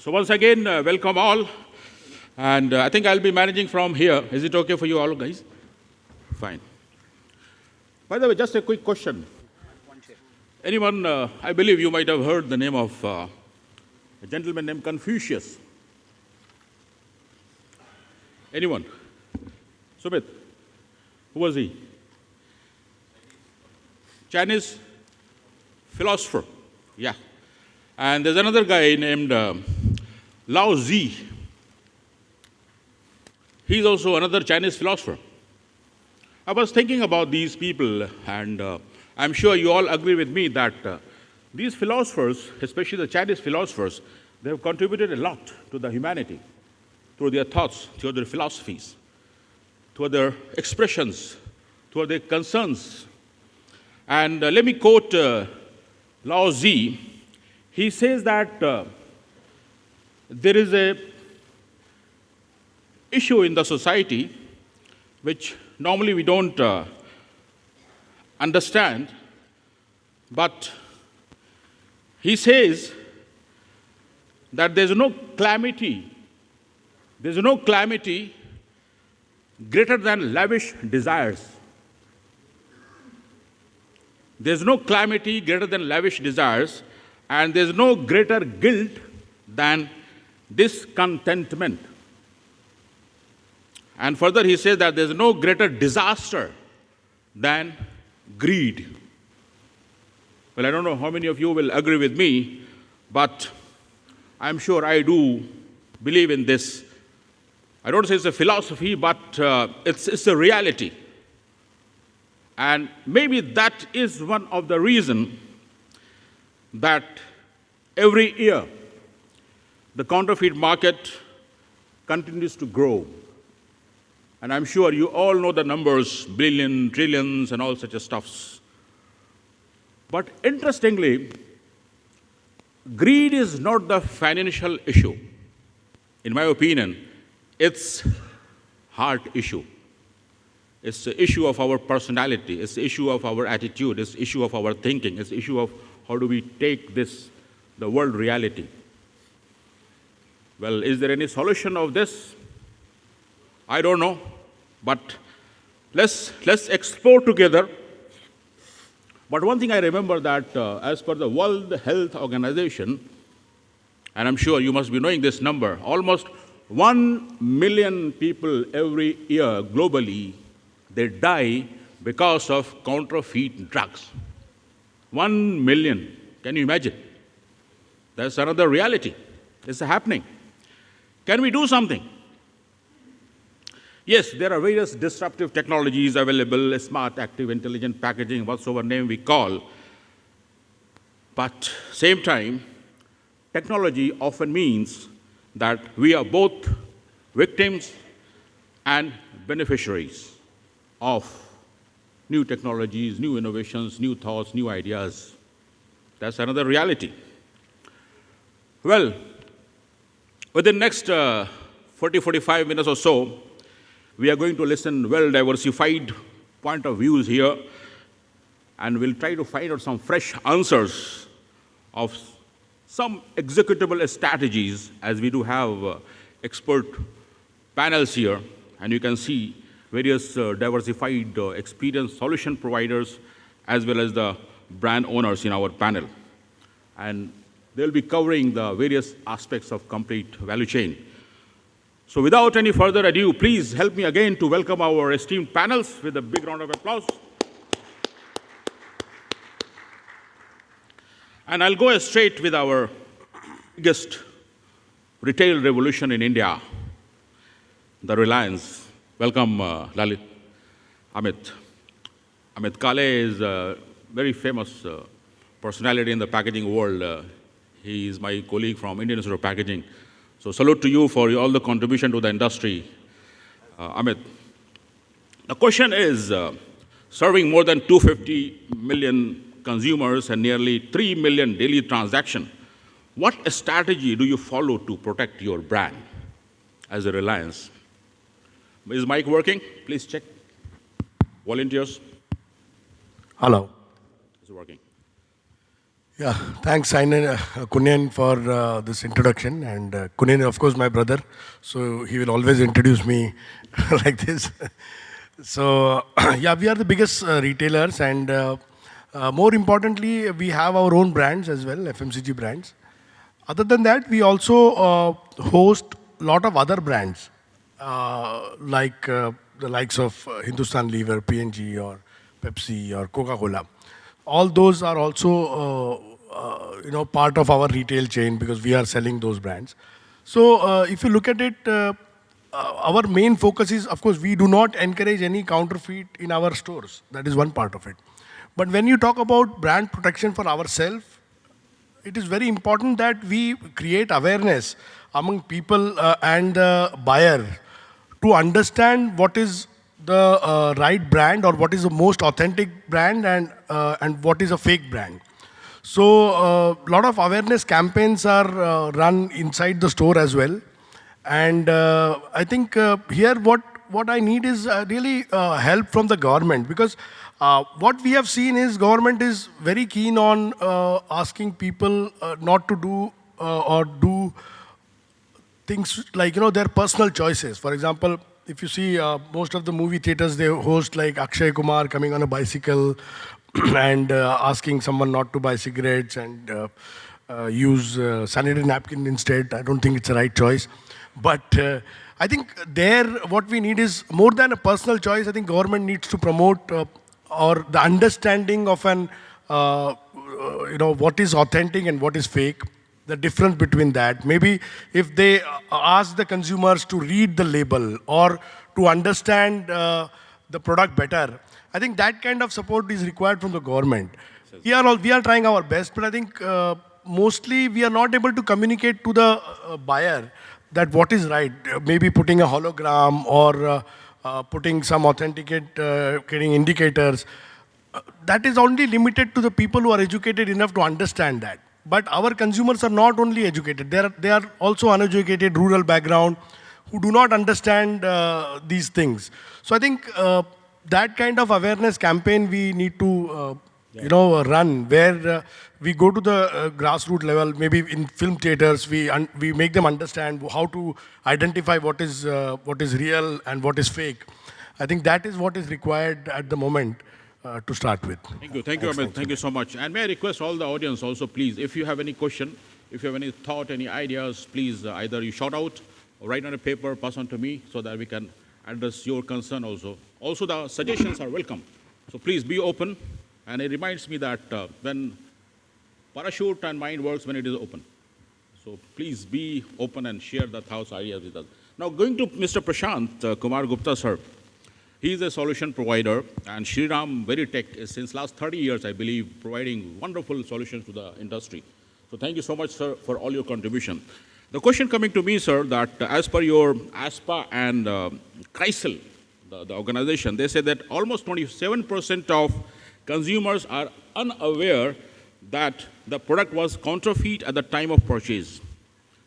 So once again, welcome all. And I think I'll be managing from here. Is it okay for you all, guys? Fine. By the way, just a quick question. Anyone, I believe you might have heard the name of a gentleman named Confucius. Anyone? Sumit, who was he? Chinese philosopher. Yeah. And there's another guy named Lao Tzu. He's also another Chinese philosopher. I was thinking about these people, and I'm sure you all agree with me that these philosophers, especially the Chinese philosophers, they have contributed a lot to the humanity through their thoughts, through their philosophies, through their expressions, through their concerns. And let me quote Lao Tzu. He says that there is a issue in the society which normally we don't understand, but he says that there's no calamity greater than lavish desires. There's no calamity greater than lavish desires, and there's no greater guilt than discontentment. And further, he says that there's no greater disaster than greed. Well, I don't know how many of you will agree with me, but I'm sure I do believe in this. I don't say it's a philosophy, but it's a reality. And maybe that is one of the reasons that every year the counterfeit market continues to grow. And I'm sure you all know the numbers, billion, trillions, and all such stuffs. But interestingly, greed is not the financial issue. In my opinion, it's heart issue. It's the issue of our personality. It's the issue of our attitude. It's the issue of our thinking. It's the issue of how do we take this, the world reality. Well, is there any solution of this? I don't know, but let's explore together. But one thing I remember that as per the World Health Organization, and I'm sure you must be knowing this number, almost 1 million people every year globally, they die because of counterfeit drugs. 1 million. Can you imagine? That's another reality. It's happening. Can we do something? Yes, there are various disruptive technologies available, smart, active, intelligent packaging, whatsoever name we call. But same time, technology often means that we are both victims and beneficiaries of new technologies, new innovations, new thoughts, new ideas. That's another reality. Well, within the next 40-45 minutes or so, we are going to listen well-diversified point of views here, and we'll try to find out some fresh answers of some executable strategies, as we do have expert panels here, and you can see various diversified experienced solution providers as well as the brand owners in our panel. And they'll be covering the various aspects of complete value chain. So without any further ado, please help me again to welcome our esteemed panels with a big round of applause. And I'll go straight with our biggest retail revolution in India, the Reliance. Welcome, Lalit. Amit. Amit KALE is a very famous personality in the packaging world. He is my colleague from Indian Institute of Packaging. So salute to you for all the contribution to the industry, Amit. The question is, serving more than 250 million consumers and nearly 3 million daily transactions, what strategy do you follow to protect your brand as a Reliance? Is mic working? Please check. Volunteers? Hello. It's working. Yeah, thanks, Kunen, for this introduction. And Kunen, of course, my brother, so he will always introduce me like this. So, yeah, we are the biggest retailers, and more importantly, we have our own brands as well, FMCG brands. Other than that, we also host a lot of other brands, like the likes of Hindustan Lever, P&G, or Pepsi, or Coca-Cola. All those are also, part of our retail chain because we are selling those brands. So, if you look at it, our main focus is, of course, we do not encourage any counterfeit in our stores. That is one part of it. But when you talk about brand protection for ourselves, it is very important that we create awareness among people and the buyer to understand what is the right brand or what is the most authentic brand and what is a fake brand. So a lot of awareness campaigns are run inside the store as well. And I think here what I need is really help from the government, because what we have seen is government is very keen on asking people not to do or do things like their personal choices. For example, if you see most of the movie theaters, they host like Akshay Kumar coming on a bicycle and asking someone not to buy cigarettes and use sanitary napkin instead. I don't think it's the right choice. But I think there what we need is more than a personal choice. I think government needs to promote or the understanding of an what is authentic and what is fake, the difference between that. Maybe if they ask the consumers to read the label or to understand the product better, I think that kind of support is required from the government. We are trying our best, but I think mostly we are not able to communicate to the buyer that what is right. Maybe putting a hologram or putting some authenticating indicators. That is only limited to the people who are educated enough to understand that. But our consumers are not only educated, they are also uneducated, rural background, who do not understand these things. So I think that kind of awareness campaign we need to run, where we go to the grassroots level, maybe in film theaters, we make them understand how to identify what is real and what is fake. I think that is what is required at the moment to start with. Thank you, Amit. Thank you so much. And may I request all the audience also, please, if you have any question, if you have any thought, any ideas, please either you shout out or write on a paper, pass on to me so that we can address your concern also. Also, the suggestions are welcome. So please be open. And it reminds me that when parachute and mind works when it is open. So please be open and share the thoughts, ideas with us. Now going to Mr. Prashant Kumar Gupta, sir. He is a solution provider, and Sriram Veritech is since last 30 years, I believe, providing wonderful solutions to the industry. So thank you so much, sir, for all your contribution. The question coming to me, sir, that as per your ASPA and CRISIL, the organization, they say that almost 27% of consumers are unaware that the product was counterfeit at the time of purchase.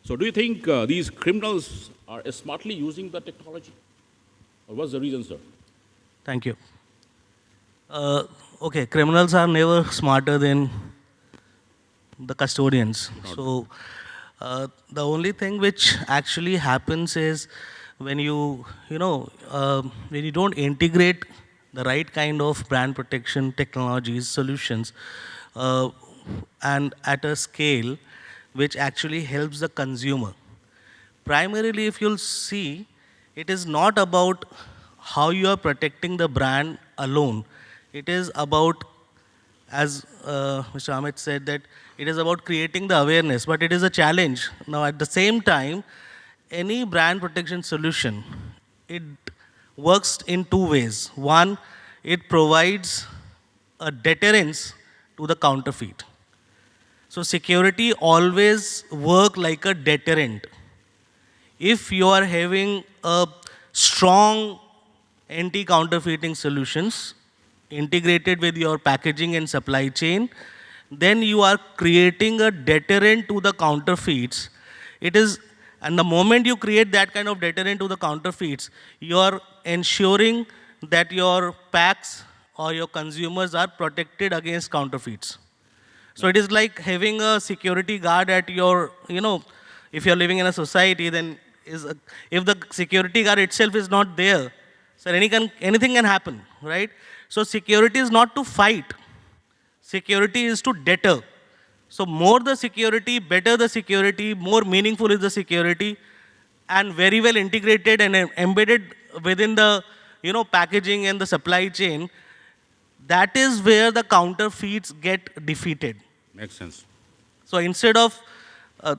So do you think these criminals are smartly using the technology? Or what's the reason, sir? Thank you. Okay, criminals are never smarter than the custodians. So the only thing which actually happens is when when you don't integrate the right kind of brand protection technologies, solutions, and at a scale which actually helps the consumer. Primarily, if you'll see, it is not about how you are protecting the brand alone. It is about, as Mr. Amit said, that it is about creating the awareness, but it is a challenge. Now, at the same time, any brand protection solution, it works in two ways. One, it provides a deterrence to the counterfeit. So security always work like a deterrent. If you are having a strong anti-counterfeiting solutions integrated with your packaging and supply chain, then you are creating a deterrent to the counterfeits. And the moment you create that kind of deterrent to the counterfeits, you are ensuring that your packs or your consumers are protected against counterfeits. So it is like having a security guard at your, if you're living in a society, then if the security guard itself is not there, so anything can happen, right? So security is not to fight. Security is to deter. So more the security, better the security, more meaningful is the security, and very well integrated and embedded within the packaging and the supply chain. That is where the counterfeits get defeated. Makes sense. So instead of,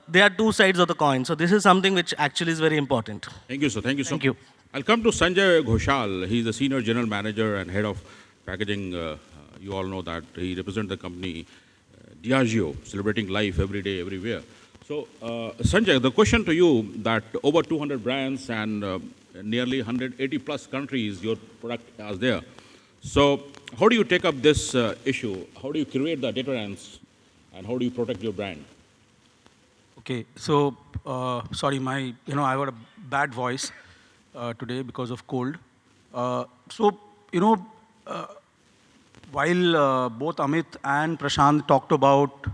there are two sides of the coin. So this is something which actually is very important. Thank you, sir. Thank you so much. Thank you. I'll come to Sanjay Ghoshal. He's the Senior General Manager and Head of Packaging. You all know that. He represents the company Diageo, celebrating life every day, everywhere. So, Sanjay, the question to you that over 200 brands and nearly 180 plus countries, your product is there. So, how do you take up this issue? How do you create the deterrence and how do you protect your brand? Okay, so sorry, I got a bad voice today because of cold. While both Amit and Prashant talked about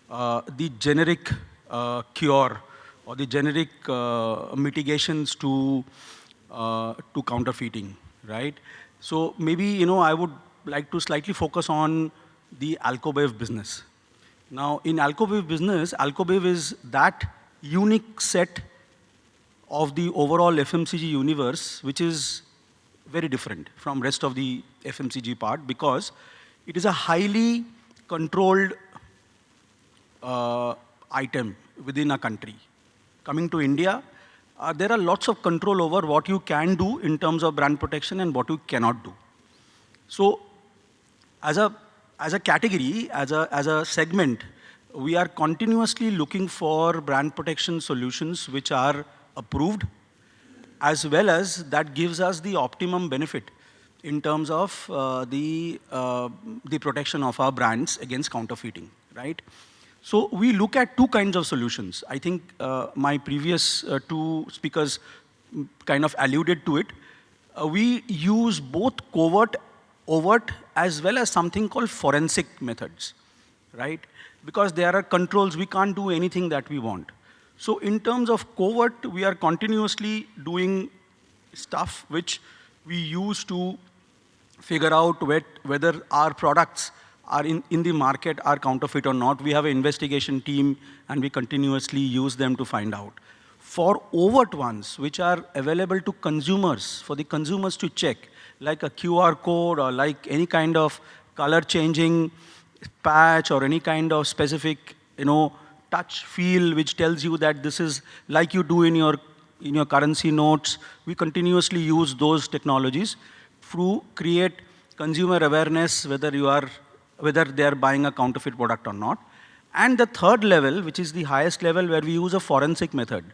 the generic cure or the generic mitigations to counterfeiting, right? So maybe, I would like to slightly focus on the Alcobev business. Now, in Alcobev business, Alcobev is that unique set of the overall FMCG universe, which is very different from rest of the FMCG part because it is a highly controlled item within a country. Coming to India, there are lots of control over what you can do in terms of brand protection and what you cannot do. So, as a category, as a segment, we are continuously looking for brand protection solutions which are approved, as well as that gives us the optimum benefit in terms of the protection of our brands against counterfeiting, right? So we look at two kinds of solutions. I think my previous two speakers kind of alluded to it. We use both covert, overt, as well as something called forensic methods, right? Because there are controls, we can't do anything that we want. So in terms of covert, we are continuously doing stuff which we use to figure out whether our products are in the market are counterfeit or not. We have an investigation team and we continuously use them to find out. For overt ones, which are available to consumers, for the consumers to check, like a QR code or like any kind of color changing patch or any kind of specific, touch feel which tells you that this is like you do in your currency notes. We continuously use those technologies to create consumer awareness whether they are buying a counterfeit product or not. And the third level, which is the highest level, where we use a forensic method,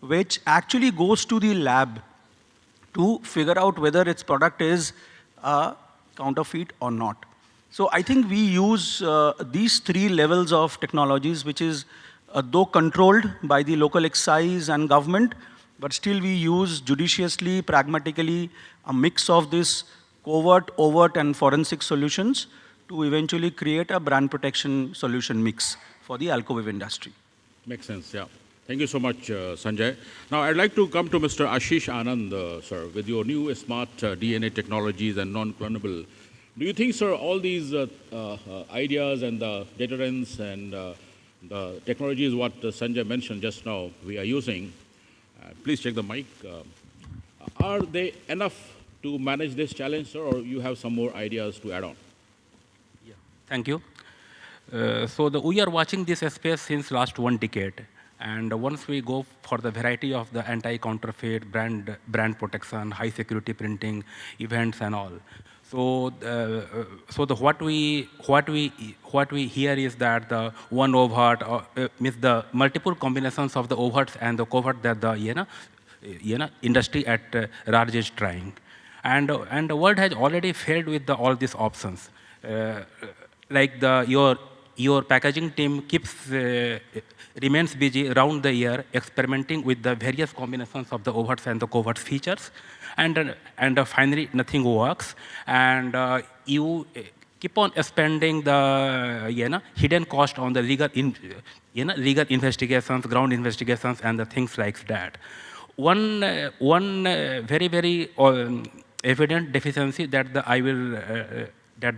which actually goes to the lab to figure out whether its product is counterfeit or not. So I think we use these three levels of technologies, which is though controlled by the local excise and government, but still we use judiciously, pragmatically, a mix of this covert, overt, and forensic solutions to eventually create a brand protection solution mix for the Alcobev industry. Makes sense, yeah. Thank you so much, Sanjay. Now, I'd like to come to Mr. ASHISH ANAND, sir, with your new smart DNA technologies and non-clonable. Do you think, sir, all these ideas and the deterrence and the technologies what Sanjay mentioned just now we are using, please check the mic, are they enough to manage this challenge, sir, or you have some more ideas to add on? Yeah, thank you. We are watching this space since last 1 decade. And once we go for the variety of the anti-counterfeit, brand protection, high security printing, events and all. What we hear is that the one overt means the multiple combinations of the overts and the covert that the industry at large is trying, and the world has already failed with all these options. Like your packaging team remains busy around the year experimenting with the various combinations of the overts and the covert features, and finally nothing works. And you keep on spending the hidden cost on the legal investigations, ground investigations, and the things like that. One very very evident deficiency that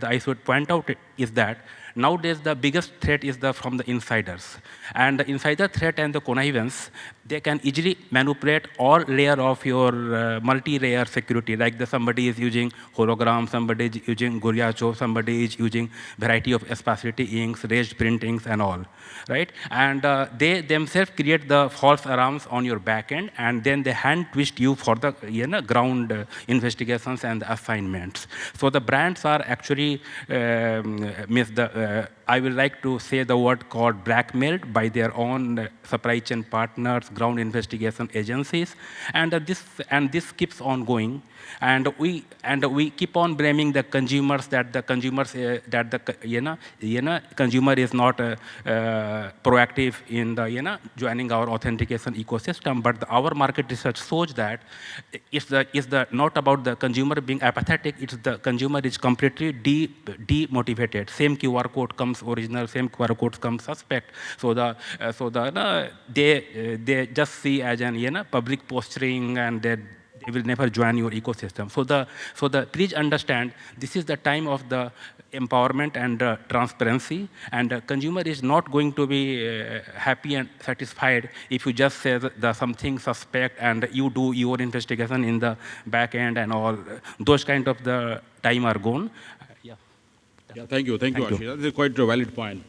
I should point out is that nowadays the biggest threat is from the insiders, and the insider threat and the connivance, they can easily manipulate all layer of your multi-layer security. Like somebody is using hologram, somebody is using Guriacho, somebody is using variety of sparsity inks, raised printings, and all, right? And they themselves create the false alarms on your back end, and then they hand twist you for the ground investigations and assignments. So the brands are actually I will like to say the word called blackmailed by their own supply chain partners, ground investigation agencies, and this keeps on going, and we keep on blaming the consumers that the consumer is not proactive in the joining our authentication ecosystem. But our market research shows that it's not about the consumer being apathetic. It's the consumer is completely demotivated. Same QR code comes original, same QR code comes suspect. So they just see as an public posturing, and they will never join your ecosystem. So please understand, this is the time of the empowerment and transparency, and the consumer is not going to be happy and satisfied if you just say something suspect and you do your investigation in the back end and all. Those kind of the time are gone. Yeah, thank you, Ashish. That is quite a valid point.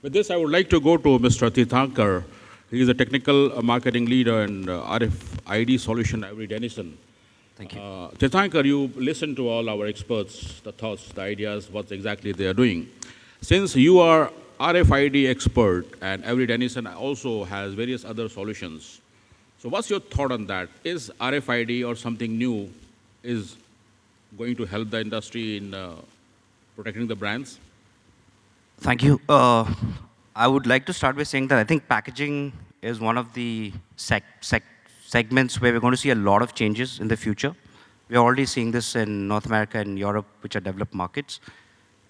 With this, I would like to go to Mr. Tirthankar. He is a technical marketing leader and RFID solution at Avery Dennison. Thank you. Tirthankar, you listen to all our experts, the thoughts, the ideas, what exactly they are doing. Since you are RFID expert and Avery Dennison also has various other solutions, so what's your thought on that? Is RFID or something new is going to help the industry in protecting the brands? Thank you. I would like to start by saying that I think packaging is one of the segments where we're going to see a lot of changes in the future. We're already seeing this in North America and Europe, which are developed markets.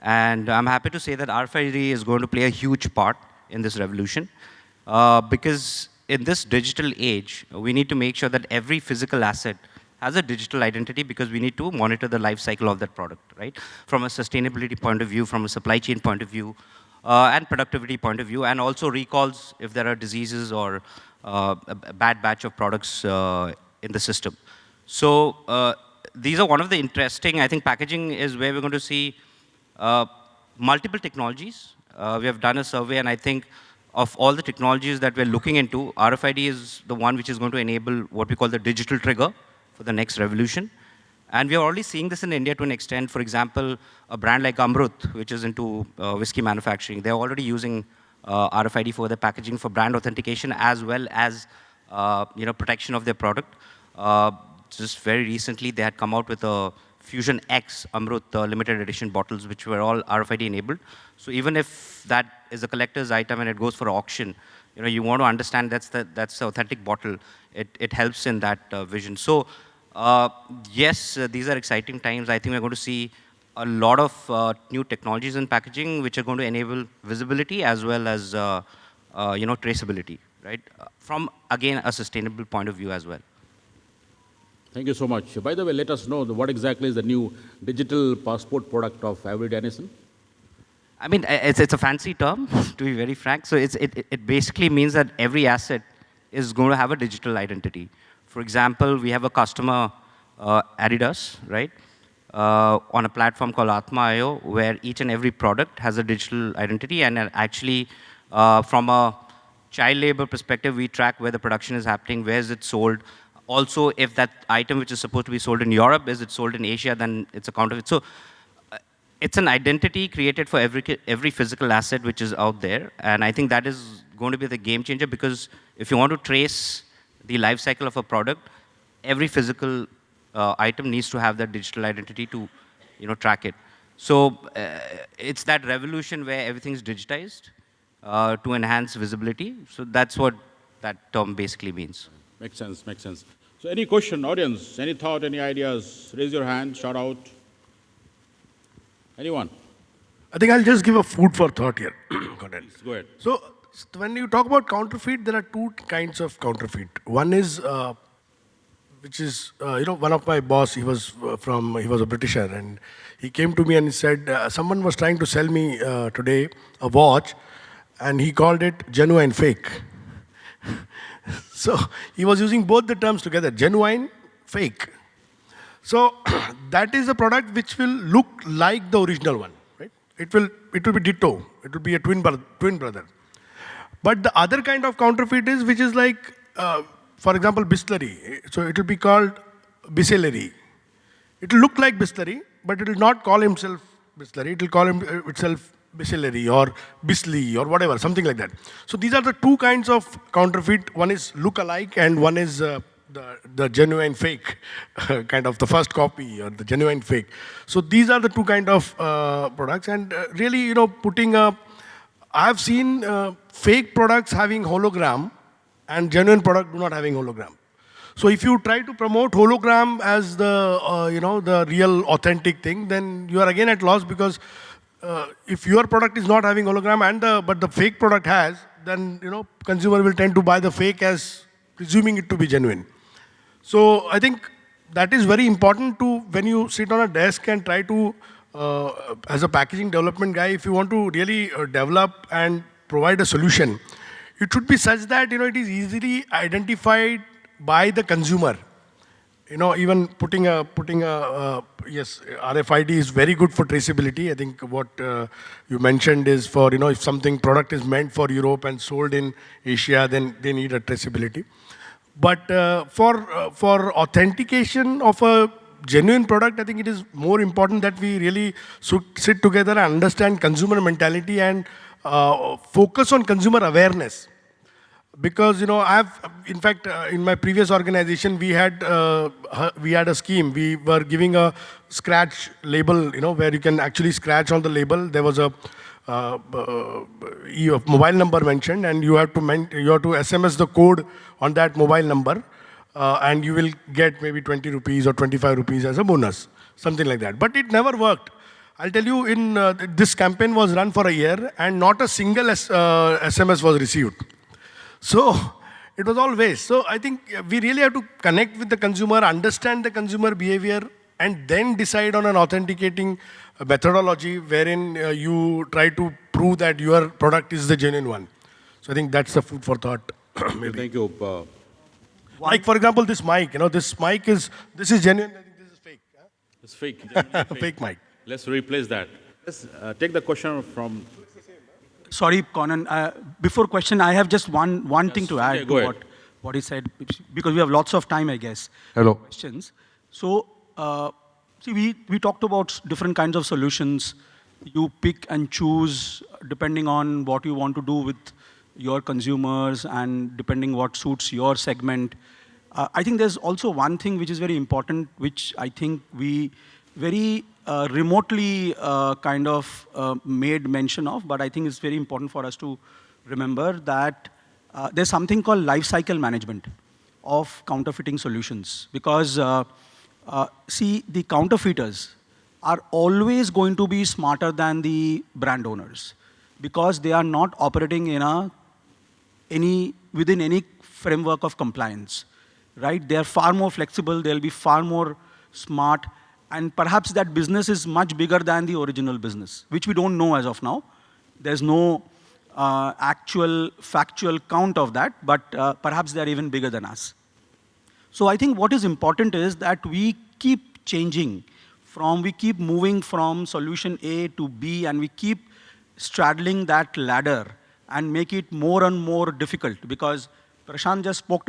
And I'm happy to say that RFID is going to play a huge part in this revolution. Because in this digital age, we need to make sure that every physical asset has a digital identity, because we need to monitor the life cycle of that product, right? From a sustainability point of view, from a supply chain point of view, and productivity point of view, and also recalls if there are diseases or a bad batch of products in the system. So these are one of the interesting, I think packaging is where we're going to see multiple technologies. We have done a survey, and I think of all the technologies that we're looking into, RFID is the one which is going to enable what we call the digital trigger for the next revolution. And we are already seeing this in India to an extent. For example, a brand like Amrut, which is into whiskey manufacturing, they're already using RFID for their packaging for brand authentication as well as protection of their product. Just very recently, they had come out with a Fusion X Amrut limited edition bottles, which were all RFID enabled. So even if that is a collector's item and it goes for auction, you want to understand that's the authentic bottle. It helps in that vision. So yes, these are exciting times. I think we're going to see a lot of new technologies in packaging, which are going to enable visibility as well as traceability, right? From again a sustainable point of view as well. Thank you so much. By the way, let us know what exactly is the new digital passport product of Avery Dennison. I mean, it's a fancy term, to be very frank. So it basically means that every asset is going to have a digital identity. For example, we have a customer, Adidas, right, on a platform called Atma.io, where each and every product has a digital identity. And actually, from a child labor perspective, we track where the production is happening, where is it sold. Also, if that item which is supposed to be sold in Europe, is it sold in Asia, then it's a counterfeit. So it's an identity created for every physical asset which is out there. And I think that is going to be the game changer, because if you want to trace the life cycle of a product, every physical item needs to have that digital identity to track it. So it's that revolution where everything's digitized to enhance visibility. So that's what that term basically means. Makes sense, makes sense. So any question, audience, any thought, any ideas? Raise your hand, shout out. Anyone? I think I'll just give a food for thought here. Go ahead. So when you talk about counterfeit, there are two kinds of counterfeit. One is, which is, one of my boss, he was a Britisher, and he came to me and he said, someone was trying to sell me today a watch, and he called it genuine fake. So he was using both the terms together, genuine, fake. So that is a product which will look like the original one, right? It will be ditto. It will be a twin brother. But the other kind of counterfeit is, which is like, for example, Bisleri. So it will be called Bisleri. It will look like Bisleri, but it will not call himself Bisleri. It will call itself Bisleri or Bisley or whatever, something like that. So these are the two kinds of counterfeit. One is look-alike and one is the genuine fake, kind of the first copy or the genuine fake. So these are the two kind of products. And really, I have seen fake products having hologram and genuine product do not having hologram. So if you try to promote hologram as the real authentic thing, then you are again at loss, because if your product is not having hologram but the fake product has, then consumer will tend to buy the fake as presuming it to be genuine. So I think that is very important to, when you sit on a desk and try to, as a packaging development guy, if you want to really develop and provide a solution, it should be such that it is easily identified by the consumer. Even putting yes, RFID is very good for traceability. I think what you mentioned is for, if something product is meant for Europe and sold in Asia, then they need a traceability. But for authentication of a genuine product, I think it is more important that we really sit together and understand consumer mentality and focus on consumer awareness. Because in fact, in my previous organization, we had a scheme. We were giving a scratch label, where you can actually scratch on the label. There was a mobile number mentioned, and you have to SMS the code on that mobile number, and you will get maybe 20 rupees or 25 rupees as a bonus, something like that. But it never worked. I'll tell you, this campaign was run for a year, and not a single SMS was received. So it was all waste. So I think we really have to connect with the consumer, understand the consumer behavior, and then decide on an authenticating methodology wherein you try to prove that your product is the genuine one. So I think that's the food for thought. Maybe. Thank you. Like, for example, this mic. This mic is genuine. I think this is fake. Huh? It's fake. Fake mic. Let's replace that. Let's take the question from... Sorry, Kaunain. Before question, I have just one thing to add to what he said, because we have lots of time, I guess. Hello. Questions. So, see, we talked about different kinds of solutions. You pick and choose depending on what you want to do with your consumers and depending what suits your segment. I think there's also one thing which is very important, which I think we very remotely kind of made mention of, but I think it's very important for us to remember that there's something called life cycle management of counterfeiting solutions. Because, see, the counterfeiters are always going to be smarter than the brand owners, because they are not operating in within any framework of compliance, right? They are far more flexible, they'll be far more smart, and perhaps that business is much bigger than the original business, which we don't know as of now. There's no actual factual count of that, but perhaps they're even bigger than us. So I think what is important is that we keep changing we keep moving from solution A to B, and we keep straddling that ladder and make it more and more difficult, because Prashant just spoke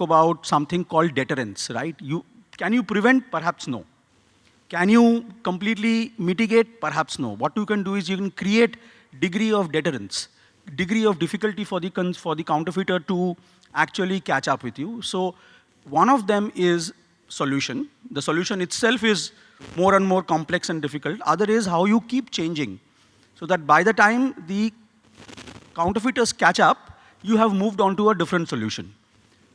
about something called deterrence, right? Can you prevent? Perhaps no. Can you completely mitigate? Perhaps no. What you can do is you can create degree of deterrence, degree of difficulty for the counterfeiter to actually catch up with you. So one of them is solution. The solution itself is more and more complex and difficult. Other is how you keep changing, so that by the time the counterfeiters catch up, you have moved on to a different solution.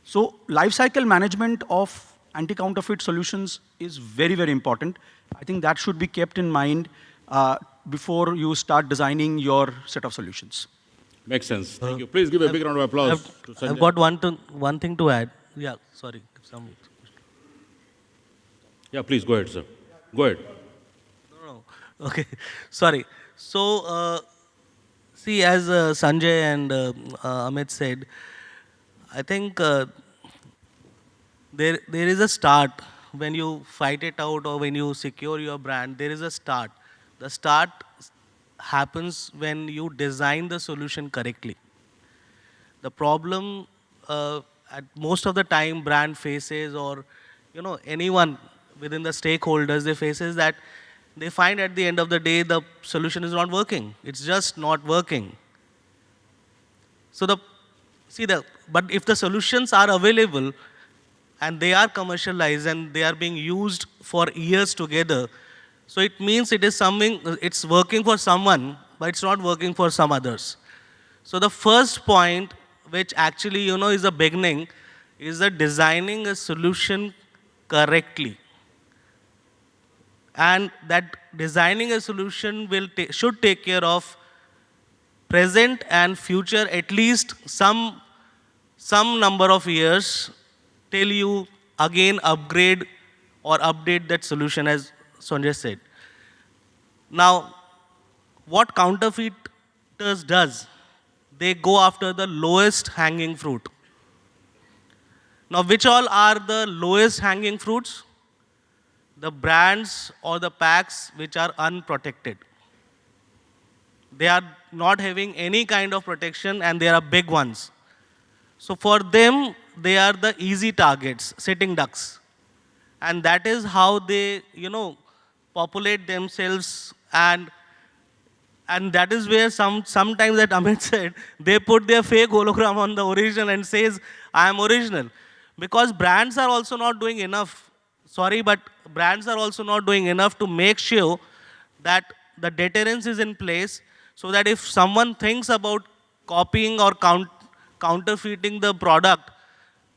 So life cycle management of anti-counterfeit solutions is very, very important. I think that should be kept in mind before you start designing your set of solutions. Makes sense. Thank you. Please give a big round of applause to Sanjay. I've got one thing to add. Yeah, sorry. Yeah, please go ahead, sir. Go ahead. No. Okay, sorry. So, see, as Sanjay and Amit said, I think there is a start when you fight it out or when you secure your brand. There is a start. The start happens when you design the solution correctly. The problem at most of the time brand faces, or anyone within the stakeholders they faces, that they find at the end of the day the solution is not working. It's just not working. So but if the solutions are available and they are commercialized and they are being used for years together, so it means it is something, it's working for someone, but it's not working for some others. So the first point, which actually is the beginning, is the designing a solution correctly. And that designing a solution should take care of present and future, at least some number of years, till you again upgrade or update that solution, as Sanjay said. Now, what counterfeiters does, they go after the lowest hanging fruit. Now, which all are the lowest hanging fruits? The brands or the packs which are unprotected. They are not having any kind of protection and they are big ones. So for them, they are the easy targets, sitting ducks. And that is how they, populate themselves, and that is where sometimes that Amit said, they put their fake hologram on the original and says, I am original. Because brands are also not doing enough. Sorry, but brands are also not doing enough to make sure that the deterrence is in place, so that if someone thinks about copying or counterfeiting the product,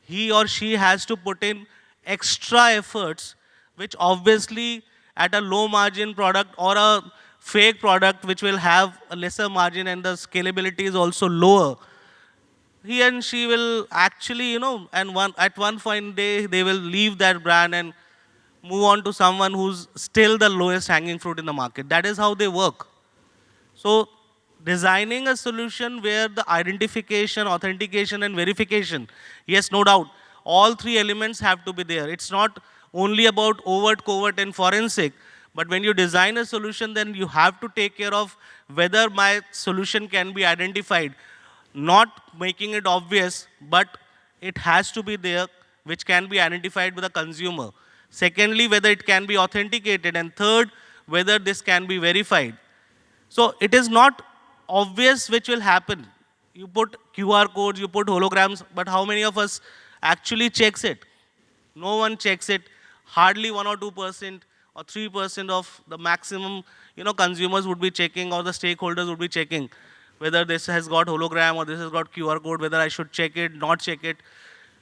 he or she has to put in extra efforts, which obviously at a low margin product or a fake product which will have a lesser margin and the scalability is also lower, he and she will actually, at one point they will leave that brand and move on to someone who's still the lowest hanging fruit in the market. That is how they work. So designing a solution where the identification, authentication and verification, yes, no doubt, all three elements have to be there. It's not only about overt, covert and forensic, but when you design a solution, then you have to take care of whether my solution can be identified, not making it obvious, but it has to be there, which can be identified by the consumer. Secondly, whether it can be authenticated. And third, whether this can be verified. So it is not obvious which will happen. You put QR codes, you put holograms, but how many of us actually checks it? No one checks it. Hardly 1 or 2% or 3% of the maximum, consumers would be checking, or the stakeholders would be checking whether this has got hologram or this has got QR code, whether I should check it, not check it.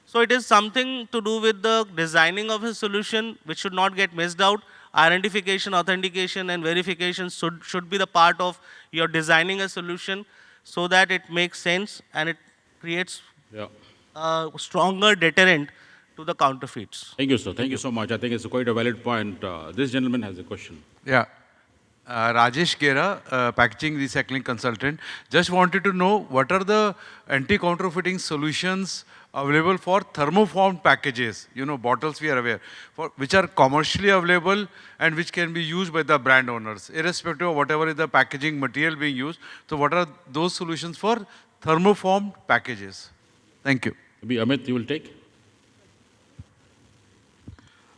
So it is something to do with the designing of a solution which should not get missed out. Identification, authentication and verification should be the part of your designing a solution, so that it makes sense and it creates a stronger deterrent to the counterfeits. Thank you, sir. Thank you so much. I think it's quite a valid point. This gentleman has a question. Yeah. Rajesh Gera, packaging recycling consultant. Just wanted to know what are the anti-counterfeiting solutions available for thermoformed packages, bottles we are aware, which are commercially available and which can be used by the brand owners, irrespective of whatever is the packaging material being used. So what are those solutions for thermoformed packages? Thank you. Maybe Amit, you will take?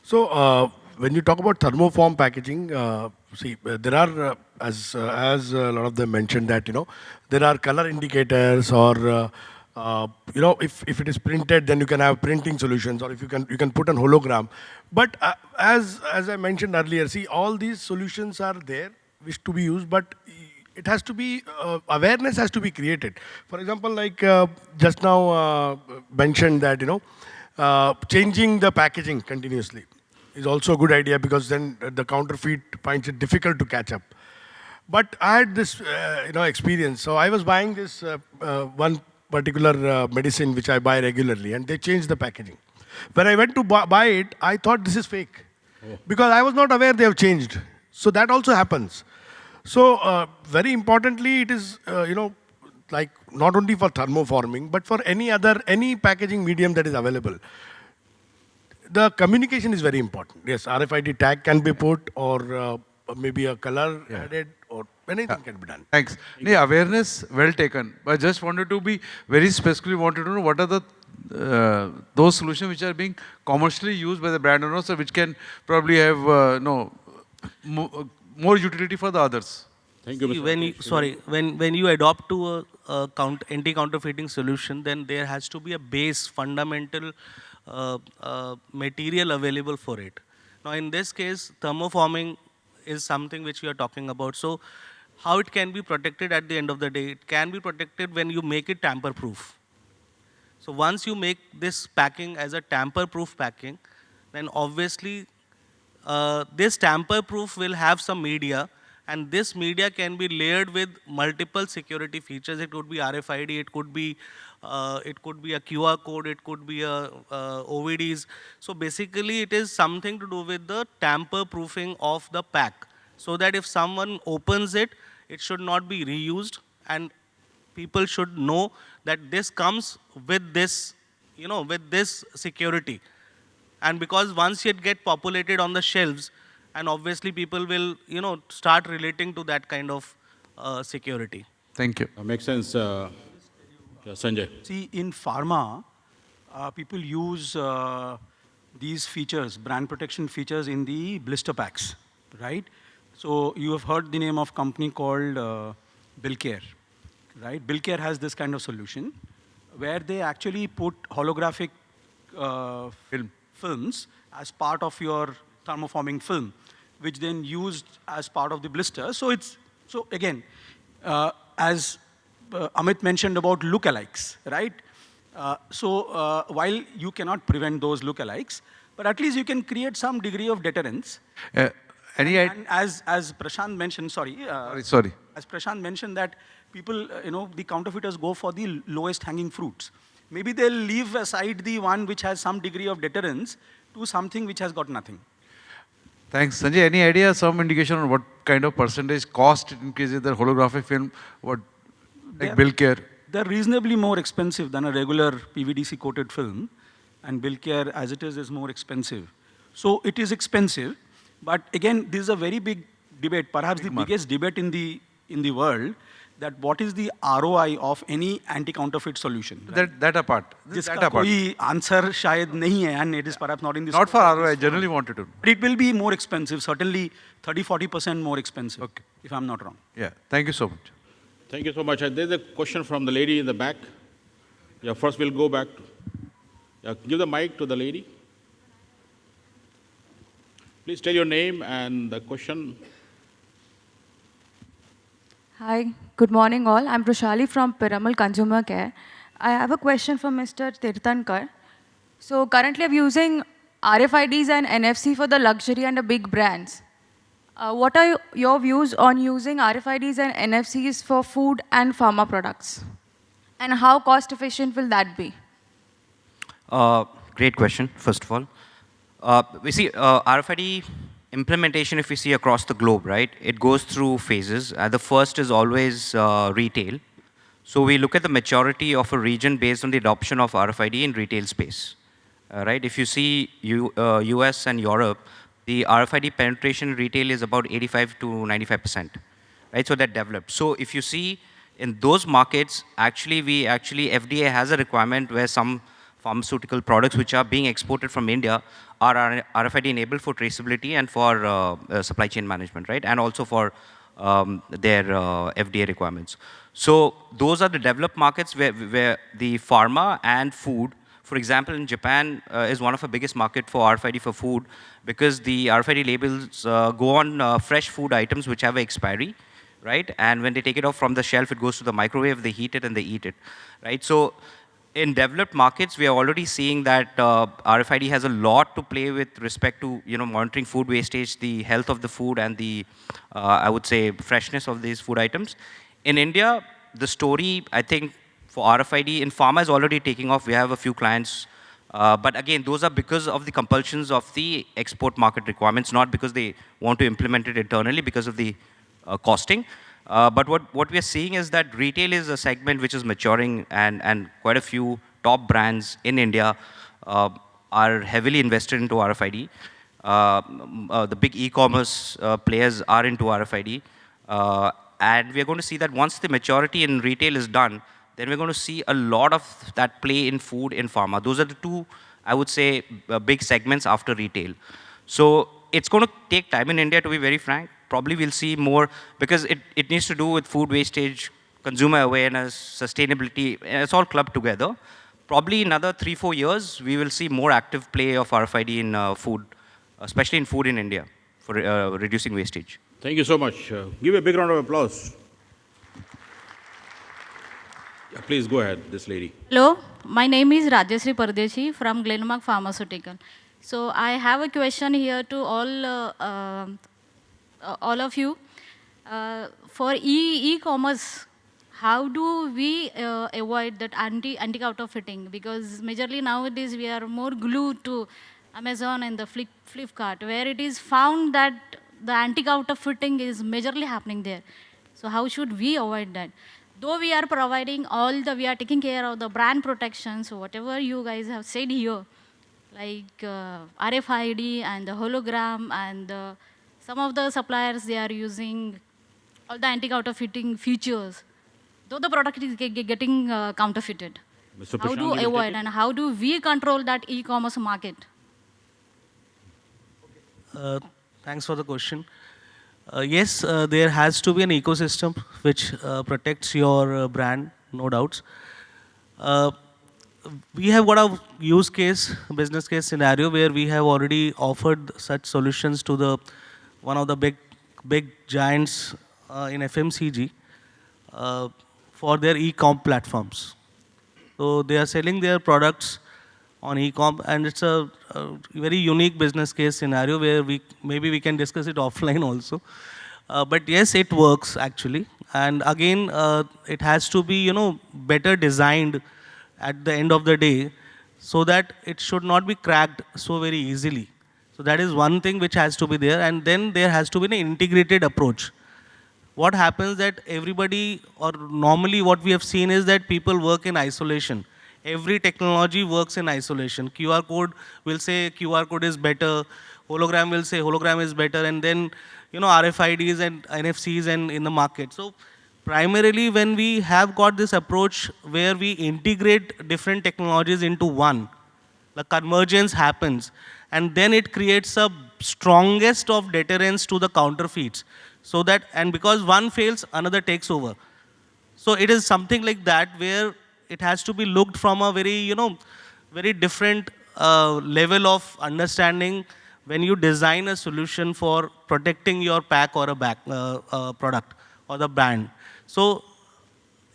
So when you talk about thermoform packaging, there are, as a lot of them mentioned that, there are color indicators, or, if it is printed, then you can have printing solutions, or if you can put an hologram. But as I mentioned earlier, all these solutions are there, which to be used, but it has to be, awareness has to be created. For example, like just now mentioned that, changing the packaging continuously is also a good idea, because then the counterfeit finds it difficult to catch up. But I had this, experience. So I was buying this one particular medicine which I buy regularly, and they changed the packaging. When I went to buy it, I thought this is fake, because I was not aware they have changed. So that also happens. So very importantly, it is like not only for thermoforming, but for any packaging medium that is available. The communication is very important. Yes, RFID tag can be put, or maybe a color added, or anything can be done. Thanks. Yeah, awareness, well taken. But I just wanted to be very specifically wanted to know what are the those solutions which are being commercially used by the brand owners, so which can probably have more utility for the others. Thank you, Mr. When you adopt to a anti-counterfeiting solution, then there has to be a base fundamental material available for it. Now, in this case, thermoforming is something which we are talking about. So, how it can be protected at the end of the day? It can be protected when you make it tamper-proof. So, once you make this packing as a tamper-proof packing, then obviously this tamper-proof will have some media, and this media can be layered with multiple security features. It could be RFID, it could be a QR code, it could be OVDs. So basically, it is something to do with the tamper-proofing of the pack, so that if someone opens it, it should not be reused, and people should know that this comes with this, with this security. And because once it get populated on the shelves, and obviously people will, start relating to that kind of security. Thank you. Makes sense, Sanjay. See, in pharma, people use these features, brand protection features in the blister packs, right? So you have heard the name of company called Billcare, right? Billcare has this kind of solution where they actually put holographic films as part of your thermoforming film, which then used as part of the blister. So again, as Amit mentioned about lookalikes, right? While you cannot prevent those lookalikes, but at least you can create some degree of deterrence. And as Prashant mentioned, sorry. As Prashant mentioned that people, the counterfeiters go for the lowest hanging fruits. Maybe they'll leave aside the one which has some degree of deterrence to something which has got nothing. Thanks. Sanjay, any idea, some indication on what kind of percentage cost it increases the holographic film, like Billcare? They're reasonably more expensive than a regular PVDC coated film, and Billcare as it is more expensive. So it is expensive, but again, this is a very big debate, perhaps the biggest debate in the world, that what is the ROI of any anti-counterfeit solution. Right? That apart. Jiska koi answer shayad nahi hai, and it is perhaps not in this. Not for ROI, I generally wanted to. But it will be more expensive, certainly 30-40% more expensive, okay, if I'm not wrong. Yeah, thank you so much. Thank you so much. There's a question from the lady in the back. Yeah, first we'll go back. Give the mic to the lady. Please tell your name and the question. Hi, good morning all. I'm Roshali from Piramal Consumer Care. I have a question for Mr. Tirthankar. So currently I'm using RFIDs and NFC for the luxury and the big brands. What are your views on using RFIDs and NFCs for food and pharma products? And how cost efficient will that be? Great question, first of all. We see RFID implementation, if we see across the globe, right, it goes through phases. The first is always retail. So we look at the maturity of a region based on the adoption of RFID in retail space. Right? If you see US and Europe, the RFID penetration in retail is about 85 to 95%. Right? So that developed. So if you see in those markets, FDA has a requirement where some pharmaceutical products which are being exported from India are RFID enabled for traceability and for supply chain management, right? And also for their FDA requirements. So those are the developed markets where the pharma and food, for example, in Japan is one of the biggest market for RFID for food, because the RFID labels go on fresh food items which have an expiry, right? And when they take it off from the shelf, it goes to the microwave, they heat it and they eat it, right? So in developed markets, we are already seeing that RFID has a lot to play with respect to, monitoring food wastage, the health of the food, and the, I would say, freshness of these food items. In India, the story, I think, for RFID in pharma is already taking off. We have a few clients. But again, those are because of the compulsions of the export market requirements, not because they want to implement it internally because of the costing. But what we are seeing is that retail is a segment which is maturing, and quite a few top brands in India are heavily invested into RFID. The big e-commerce players are into RFID. And we are going to see that once the maturity in retail is done, then we're going to see a lot of that play in food, in pharma. Those are the two, I would say, big segments after retail. So it's going to take time in India, to be very frank. Probably we'll see more, because it needs to do with food wastage, consumer awareness, sustainability, and it's all clubbed together. Probably in another 3-4 years, we will see more active play of RFID in food, especially in food in India, for reducing wastage. Thank you so much. Give a big round of applause. Yeah, please go ahead, this lady. Hello, my name is Rajeshri Pardeshi from Glenmark Pharmaceutical. So I have a question here to all of you. For e-commerce, how do we avoid that anti-counterfeiting? Because majorly nowadays we are more glued to Amazon and the Flipkart, where it is found that the anti-counterfeiting is majorly happening there. So how should we avoid that? Though we are providing we are taking care of the brand protection, so whatever you guys have said here, like RFID and the hologram and some of the suppliers, they are using all the anti-counterfeiting features, though the product is getting counterfeited. Mr. How Prashant, do you will take avoid it? and how do we control that e-commerce market? Thanks for the question. Yes, there has to be an ecosystem which protects your brand, no doubts. We have got a use case, business case scenario where we have already offered such solutions to one of the big giants in FMCG for their e-com platforms. So they are selling their products on e-com, and it's a very unique business case scenario where maybe we can discuss it offline also. But yes, it works actually. And again, it has to be, better designed at the end of the day, so that it should not be cracked so very easily. So that is one thing which has to be there, and then there has to be an integrated approach. What happens that everybody, or normally what we have seen is that people work in isolation. Every technology works in isolation. QR code will say QR code is better, hologram will say hologram is better, and then RFIDs and NFCs and in the market. So primarily when we have got this approach where we integrate different technologies into one, the convergence happens, and then it creates a strongest of deterrence to the counterfeits. So that, and because one fails, another takes over. So it is something like that where it has to be looked from a very, very different level of understanding when you design a solution for protecting your pack or a product or the brand. So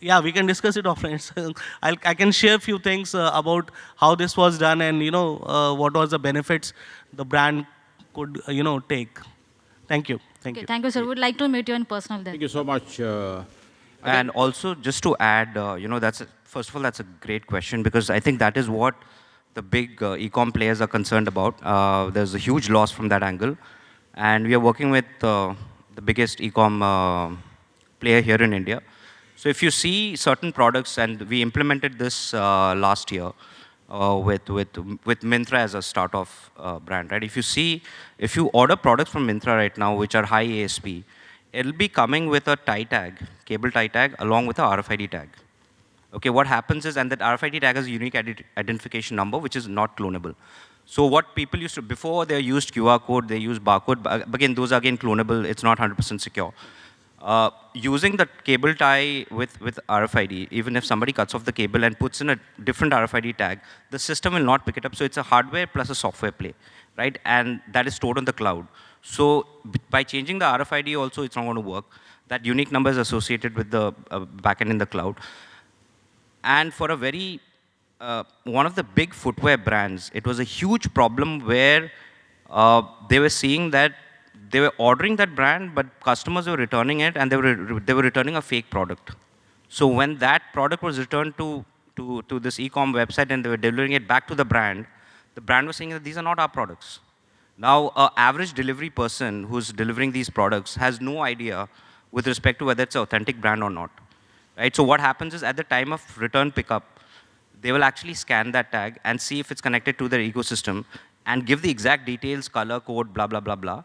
yeah, we can discuss it offline. So I can share a few things about how this was done and what was the benefits the brand could take. Thank you. Thank you. Thank you, sir. Would like to meet you in personal then. Thank you so much. And also, just to add, first of all, that's a great question, because I think that is what the big e-com players are concerned about. There's a huge loss from that angle. And we are working with the biggest e-com player here in India. So if you see certain products, and we implemented this last year with Myntra as a start-off brand, right? If you order products from Myntra right now, which are high ASP, it'll be coming with a tie tag, cable tie tag, along with a RFID tag. Okay, what happens is, and that RFID tag has a unique identification number, which is not clonable. So what people used to, before they used QR code, they used barcode, but again, those are again clonable, it's not 100% secure. Using the cable tie with RFID, even if somebody cuts off the cable and puts in a different RFID tag, the system will not pick it up. So it's a hardware plus a software play, right? And that is stored on the cloud. So by changing the RFID also, it's not going to work. That unique number is associated with the backend in the cloud. And for a very one of the big footwear brands, it was a huge problem where they were seeing that they were ordering that brand, but customers were returning it, and they were returning a fake product. So when that product was returned to this e-com website and they were delivering it back to the brand was saying that these are not our products. Now, an average delivery person who's delivering these products has no idea with respect to whether it's an authentic brand or not. Right? So what happens is at the time of return pickup, they will actually scan that tag and see if it's connected to their ecosystem and give the exact details, color, code, blah, blah, blah, blah.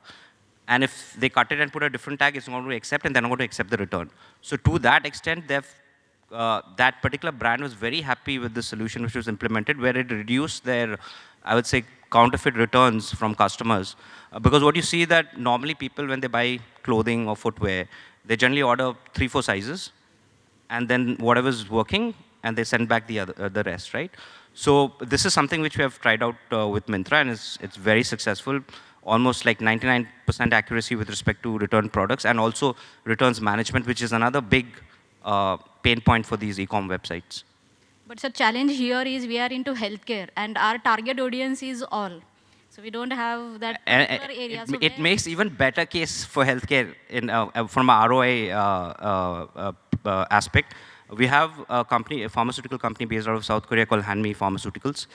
And if they cut it and put a different tag, it's not going to accept, and they're not going to accept the return. So to that extent, that particular brand was very happy with the solution which was implemented, where it reduced their, I would say, counterfeit returns from customers. Because what you see that normally people, when they buy clothing or footwear, they generally order 3-4 sizes, and then whatever's working, and they send back the rest, right? So this is something which we have tried out with Myntra, and it's very successful. Almost like 99% accuracy with respect to return products, and also returns management, which is another big pain point for these e-com websites. But the challenge here is we are into healthcare, and our target audience is all. So we don't have that particular area. It makes even better case for healthcare from a ROI aspect. We have a pharmaceutical company based out of South Korea called Hanmi Pharmaceuticals.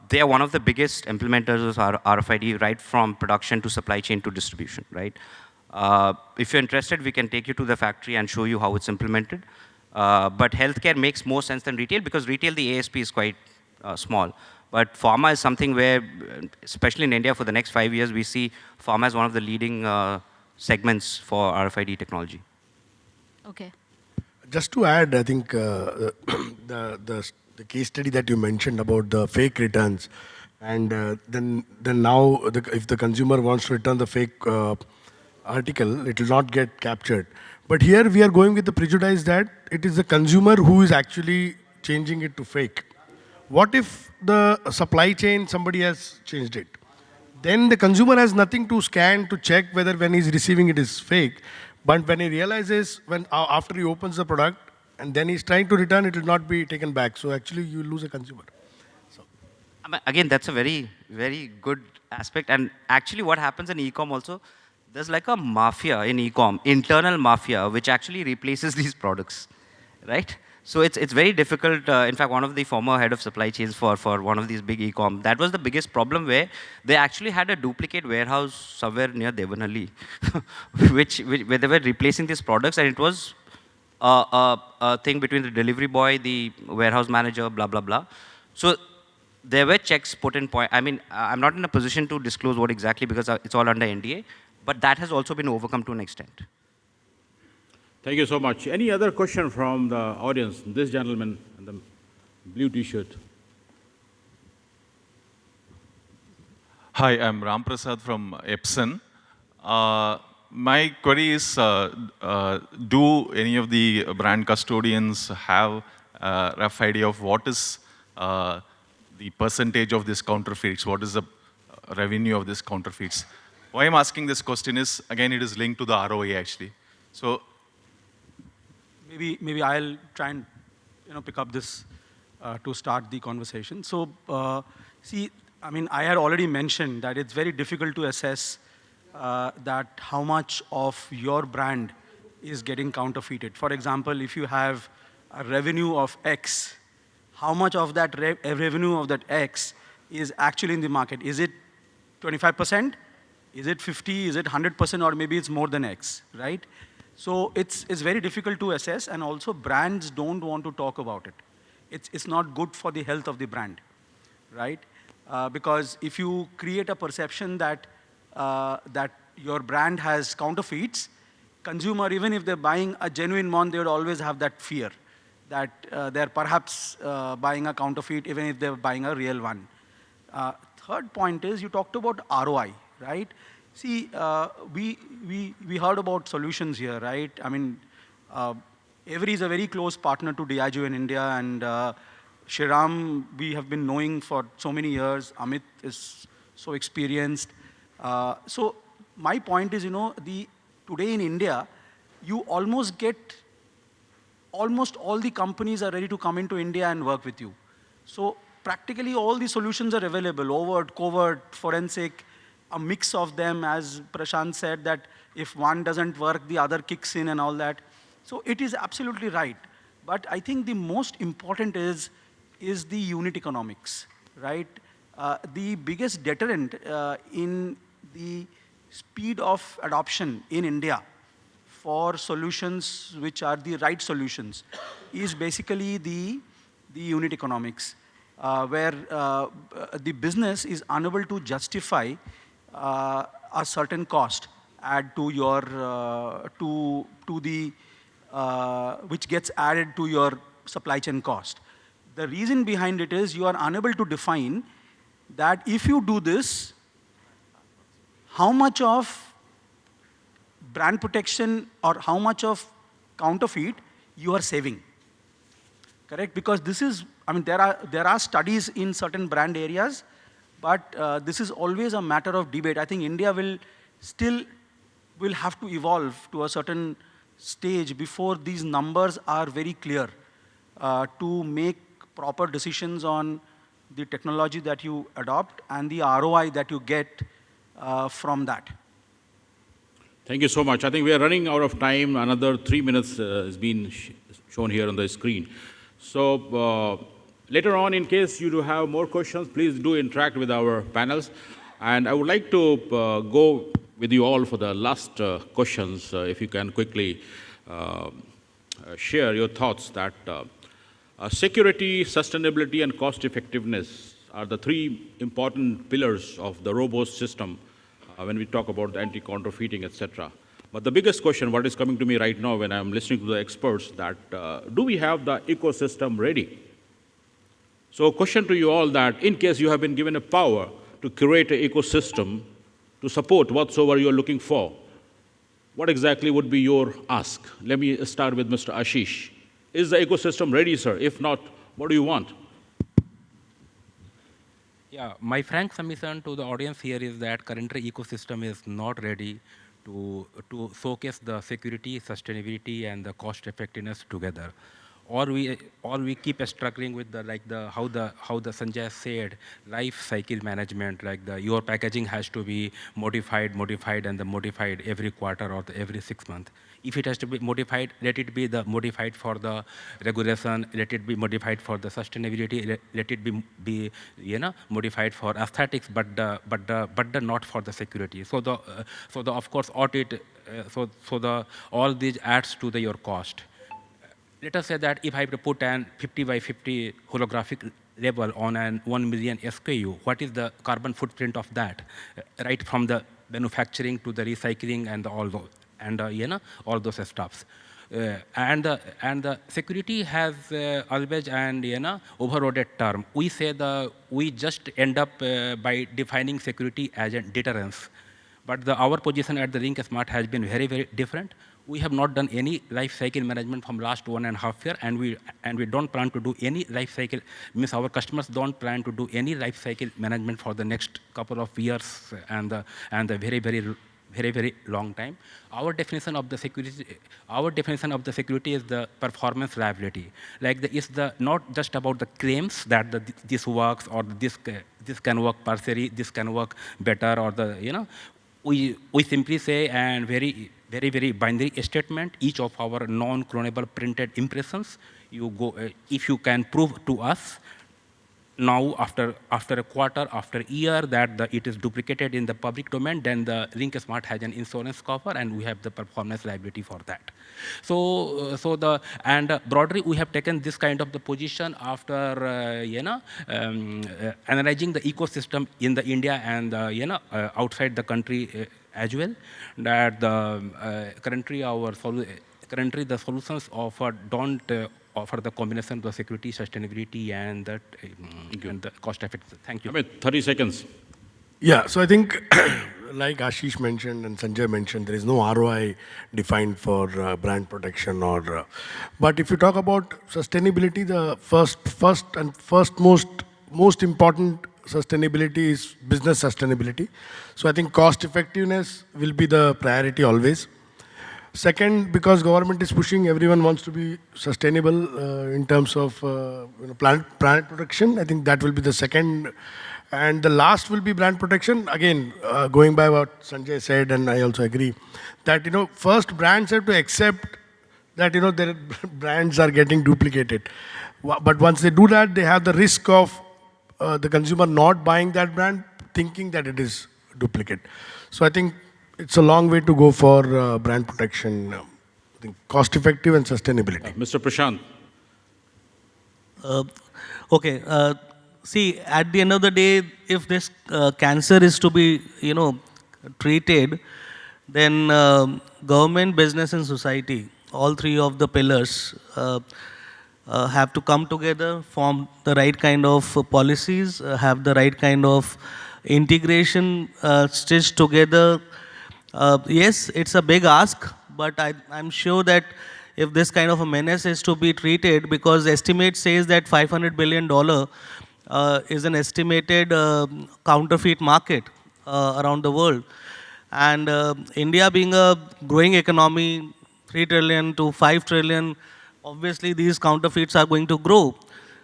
They are one of the biggest implementers of RFID, right from production to supply chain to distribution, right? If you're interested, we can take you to the factory and show you how it's implemented. But healthcare makes more sense than retail, because retail, the ASP is quite small. But pharma is something where, especially in India, for the next 5 years, we see pharma as one of the leading segments for RFID technology. Okay. Just to add, I think the case study that you mentioned about the fake returns, and then now if the consumer wants to return the fake article, it will not get captured. But here we are going with the prejudice that it is the consumer who is actually changing it to fake. What if the supply chain, somebody has changed it? Then the consumer has nothing to scan to check whether when he's receiving it is fake. But when he realizes, after he opens the product, and then he's trying to return, it will not be taken back. So actually, you lose a consumer. So. Again, that's a very, very good aspect. And actually, what happens in e-com also, there's like a mafia in e-com, internal mafia, which actually replaces these products, right? So it's very difficult. In fact, one of the former head of supply chains for one of these big e-com, that was the biggest problem, where they actually had a duplicate warehouse somewhere near Devanahalli, where they were replacing these products, and it was a thing between the delivery boy, the warehouse manager, blah, blah, blah. So there were checks put in point. I mean, I'm not in a position to disclose what exactly, because it's all under NDA, but that has also been overcome to an extent. Thank you so much. Any other question from the audience? This gentleman in the blue T-shirt. Hi, I'm Ram Prasad from Epson. My query is, do any of the brand custodians have a rough idea of what is the percentage of this counterfeits? What is the revenue of this counterfeits? Why I'm asking this question is, again, it is linked to the ROA actually. So maybe I'll try and pick up this to start the conversation. So see, I mean, I had already mentioned that it's very difficult to assess that how much of your brand is getting counterfeited. For example, if you have a revenue of X, how much of that revenue of that X is actually in the market? Is it 25%? Is it 50? Is it 100%? Or maybe it's more than X, right? So it's very difficult to assess, and also brands don't want to talk about it. It's not good for the health of the brand, right? Because if you create a perception that that your brand has counterfeits, consumer, even if they're buying a genuine one, they would always have that fear that they're perhaps buying a counterfeit, even if they're buying a real one. Third point is, you talked about ROI, right? See, we heard about solutions here, right? I mean, Avery is a very close partner to Diageo in India, and Sriram, we have been knowing for so many years. AMIT is so experienced. So my point is, today in India, you almost all the companies are ready to come into India and work with you. So practically all the solutions are available, overt, covert, forensic, a mix of them, as Prashant said, that if one doesn't work, the other kicks in and all that. So it is absolutely right. But I think the most important is the unit economics, right? The biggest deterrent in the speed of adoption in India for solutions which are the right solutions is basically the unit economics, where the business is unable to justify a certain cost add to your which gets added to your supply chain cost. The reason behind it is you are unable to define that if you do this, how much of brand protection or how much of counterfeit you are saving. Correct? Because this is, I mean, there are studies in certain brand areas, but this is always a matter of debate. I think India will have to evolve to a certain stage before these numbers are very clear to make proper decisions on the technology that you adopt and the ROI that you get from that. Thank you so much. I think we are running out of time. Another 3 minutes has been shown here on the screen. So later on, in case you do have more questions, please do interact with our panels. And I would like to go with you all for the last questions, if you can quickly share your thoughts that security, sustainability, and cost effectiveness are the three important pillars of the robust system when we talk about the anti-counterfeiting, etc. But the biggest question, what is coming to me right now when I'm listening to the experts, that do we have the ecosystem ready? So question to you all that in case you have been given a power to create an ecosystem to support whatsoever you're looking for, what exactly would be your ask? Let me start with Mr. Ashish. Is the ecosystem ready, sir? If not, what do you want? Yeah, my frank submission to the audience here is that currently ecosystem is not ready to showcase the security, sustainability, and the cost effectiveness together. Or we keep struggling with how the Sanjay said, life cycle management, like your packaging has to be modified and modified every quarter or every 6 months. If it has to be modified, let it be modified for the regulation, let it be modified for the sustainability, let it be modified for aesthetics, but not for the security. So of course audit, all these adds to your cost. Let us say that if I put an 50 by 50 holographic label on an 1 million SKU, what is the carbon footprint of that? Right from the manufacturing to the recycling and all those, all those stuffs. And the security has always an overloaded term. We say we just end up by defining security as a deterrence. But our position at the Linksmart has been very, very different. We have not done any life cycle management from last 1.5 years, and we don't plan to do any life cycle. Means our customers don't plan to do any life cycle management for the next couple of years and a very, very, very, very long time. Our definition of the security is the performance liability. Like it's not just about the claims that this works or this can work partially, this can work better, or we simply say, and very, very binary statement, each of our non-clonable printed impressions, if you can prove to us now after a quarter, after a year that it is duplicated in the public domain, then the Linksmart has an insurance cover and we have the performance liability for that. Broadly, we have taken this kind of the position after analyzing the ecosystem in the India and outside the country as well. That currently the solutions offered don't offer the combination of the security, sustainability, and the cost effectiveness. Thank you. Amit, 30 seconds. Yeah, so I think like Ashish mentioned and Sanjay mentioned, there is no ROI defined for brand protection but if you talk about sustainability, the first most important sustainability is business sustainability. So I think cost effectiveness will be the priority always. Second, because government is pushing, everyone wants to be sustainable in terms of planet protection. I think that will be the second. And the last will be brand protection. Again, going by what Sanjay said, and I also agree, that first brands have to accept that their brands are getting duplicated. But once they do that, they have the risk of the consumer not buying that brand, thinking that it is duplicate. So I think it's a long way to go for brand protection. I think cost effective and sustainability. Mr. Prashant. Okay. See, at the end of the day, if this cancer is to be, treated, then government, business, and society, all three of the pillars, have to come together, form the right kind of policies, have the right kind of integration stitched together. Yes, it's a big ask, but I'm sure that if this kind of a menace is to be treated, because the estimate says that $500 billion is an estimated counterfeit market around the world. And India being a growing economy, 3 trillion to 5 trillion, obviously these counterfeits are going to grow.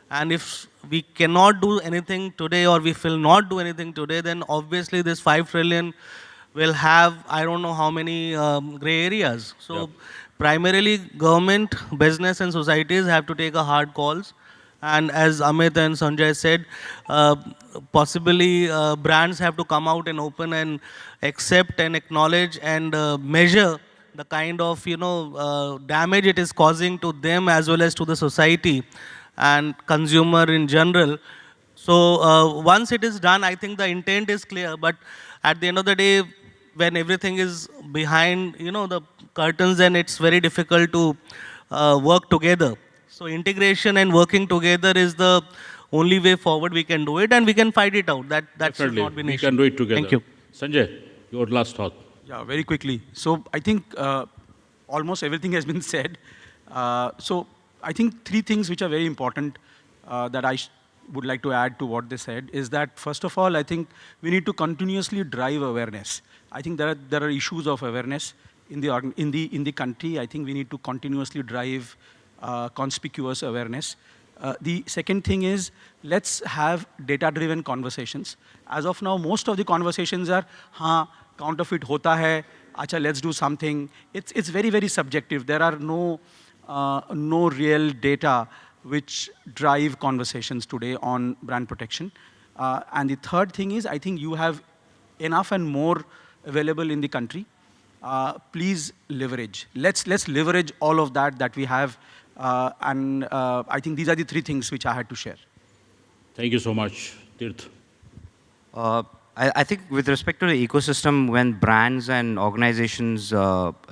And if we cannot do anything today, or we will not do anything today, then obviously this 5 trillion will have, I don't know how many gray areas. So primarily government, business and societies have to take a hard calls. And as Amit and Sanjay said, possibly brands have to come out and open and accept and acknowledge and measure the kind of damage it is causing to them as well as to the society and consumer in general. So once it is done, I think the intent is clear. But at the end of the day, when everything is behind the curtains, then it's very difficult to work together. So integration and working together is the only way forward we can do it, and we can fight it out. That should not be an issue. We can do it together. Thank you. Sanjay, your last thought. Yeah, very quickly. So I think almost everything has been said. So I think three things which are very important that I would like to add to what they said is that, first of all, I think we need to continuously drive awareness. I think there are issues of awareness in the country. I think we need to continuously drive conspicuous awareness. The second thing is, let's have data-driven conversations. As of now, most of the conversations are, counterfeit hota hai, acha, let's do something. It's very, very subjective. There are no real data which drive conversations today on brand protection. And the third thing is, I think you have enough and more available in the country. Please leverage. Let's leverage all of that we have. And I think these are the three things which I had to share. Thank you so much, Tirth. I think with respect to the ecosystem, when brands and organizations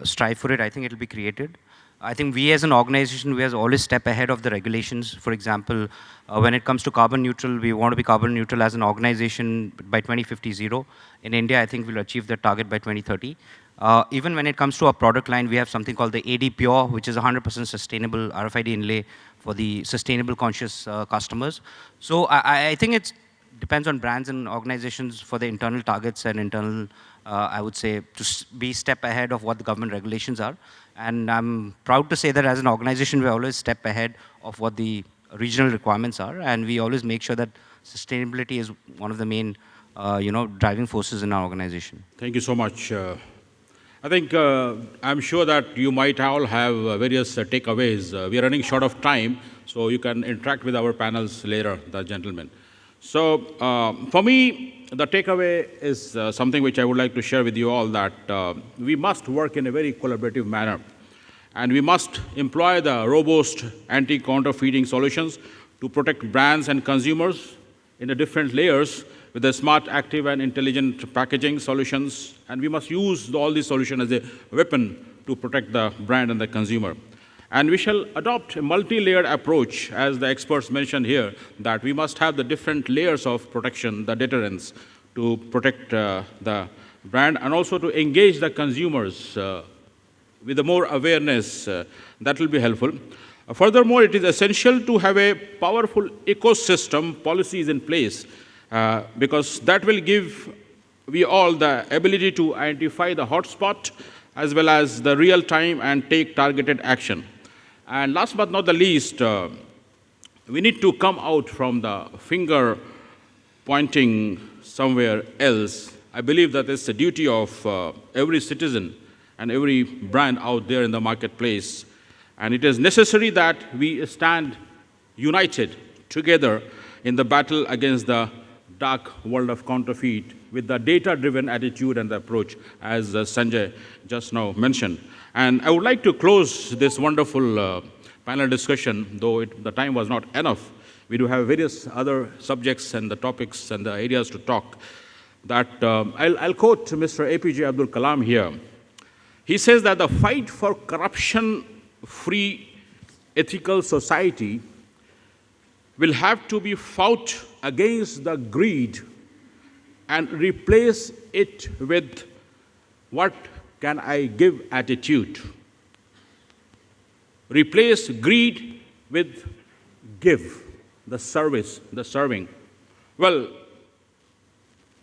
strive for it, I think it will be created. I think we as an organization, we have always step ahead of the regulations. For example, when it comes to carbon neutral, we want to be carbon neutral as an organization by 2050. In India, I think we'll achieve the target by 2030. Even when it comes to our product line, we have something called the AD Pure, which is 100% sustainable RFID inlay for the sustainable conscious customers. So I think it depends on brands and organizations for the internal targets and internal, I would say, to be step ahead of what the government regulations are. And I'm proud to say that as an organization, we always step ahead of what the regional requirements are. And we always make sure that sustainability is one of the main, driving forces in our organization. Thank you so much. I think I'm sure that you might all have various takeaways. We are running short of time, so you can interact with our panels later, the gentlemen. So for me, the takeaway is something which I would like to share with you all, that we must work in a very collaborative manner. And we must employ the robust anti-counterfeiting solutions to protect brands and consumers in the different layers with the smart, active, and intelligent packaging solutions. And we must use all these solutions as a weapon to protect the brand and the consumer. And we shall adopt a multi-layered approach, as the experts mentioned here, that we must have the different layers of protection, the deterrence, to protect the brand, and also to engage the consumers with the more awareness. That will be helpful. Furthermore, it is essential to have a powerful ecosystem policies in place, because that will give we all the ability to identify the hotspot as well as the real time and take targeted action. And last but not the least, we need to come out from the finger pointing somewhere else. I believe that it's the duty of every citizen and every brand out there in the marketplace. And it is necessary that we stand united together in the battle against the dark world of counterfeit with the data-driven attitude and the approach, as Sanjay just now mentioned. And I would like to close this wonderful panel discussion, though the time was not enough. We do have various other subjects and the topics and the areas to talk. That I'll quote Mr. APJ Abdul Kalam here. He says that the fight for corruption-free ethical society will have to be fought against the greed and replace it with what can I give attitude. Replace greed with give, the service, the serving. Well,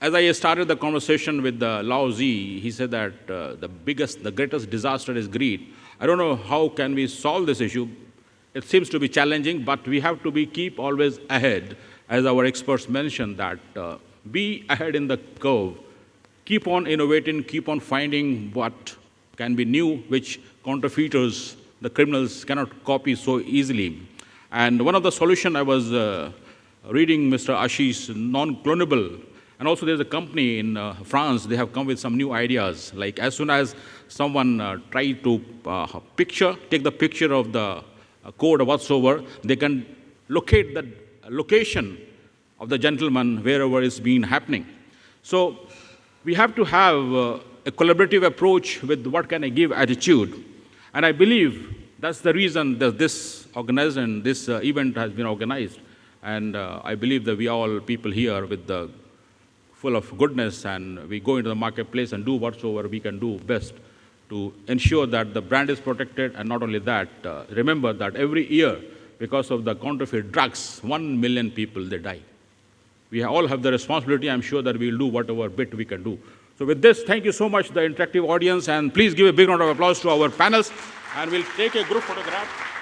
as I started the conversation with Lao Zi, he said that the greatest disaster is greed. I don't know how can we solve this issue. It seems to be challenging, but we have to keep always ahead, as our experts mentioned, that be ahead in the curve. Keep on innovating, keep on finding what can be new, which counterfeiters, the criminals cannot copy so easily. And one of the solutions I was reading Mr. ASHISH, non-clonable. And also there's a company in France, they have come with some new ideas. Like as soon as someone try to take the picture of the code or whatsoever, they can locate the location of the gentleman wherever it's been happening. So we have to have a collaborative approach with what can I give attitude. And I believe that's the reason that this organization, this event has been organized. And I believe that we all people here with the full of goodness, and we go into the marketplace and do whatsoever we can do best to ensure that the brand is protected. And not only that, remember that every year, because of the counterfeit drugs, 1 million people, they die. We all have the responsibility. I'm sure that we will do whatever bit we can do. So with this, thank you so much, the interactive audience, and please give a big round of applause to our panels, and we'll take a group photograph.